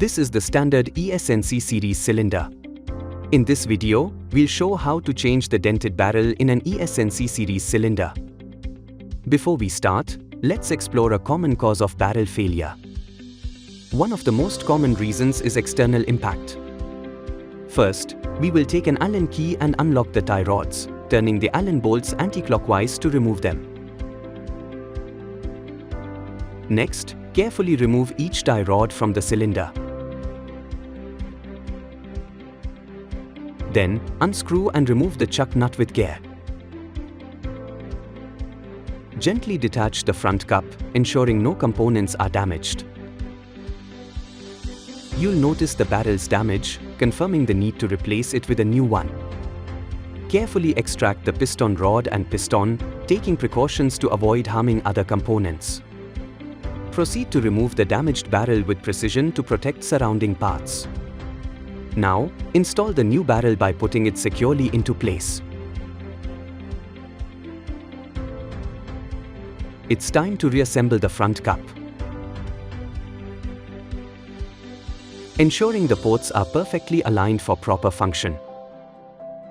This is the standard ESNC Series Cylinder. In this video, we'll show how to change the dented barrel in an ESNC Series Cylinder. Before we start, let's explore a common cause of barrel failure. One of the most common reasons is external impact. First, we will take an Allen key and unlock the tie rods, turning the Allen bolts anti-clockwise to remove them. Next, carefully remove each tie rod from the cylinder. Then, unscrew and remove the chuck nut with care. Gently detach the front cup, ensuring no components are damaged. You'll notice the barrel's damage, confirming the need to replace it with a new one. Carefully extract the piston rod and piston, taking precautions to avoid harming other components. Proceed to remove the damaged barrel with precision to protect surrounding parts. Now, install the new barrel by putting it securely into place. It's time to reassemble the front cup. Ensuring the ports are perfectly aligned for proper function.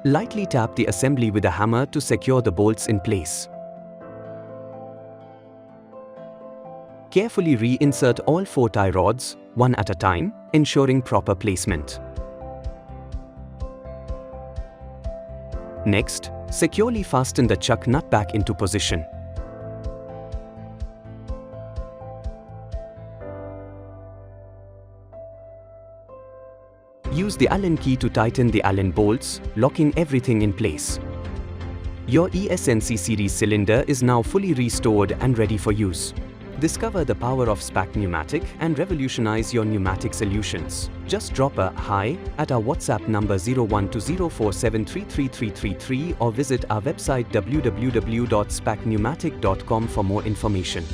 Lightly tap the assembly with a hammer to secure the bolts in place. Carefully reinsert all 4 tie rods, one at a time, ensuring proper placement. Next, securely fasten the chuck nut back into position. Use the Allen key to tighten the Allen bolts, locking everything in place. Your ESNC Series cylinder is now fully restored and ready for use. Discover the power of SPAC Pneumatic and revolutionize your pneumatic solutions. Just drop a "Hi" at our WhatsApp number 012047333333 or visit our website www.spacpneumatic.com for more information.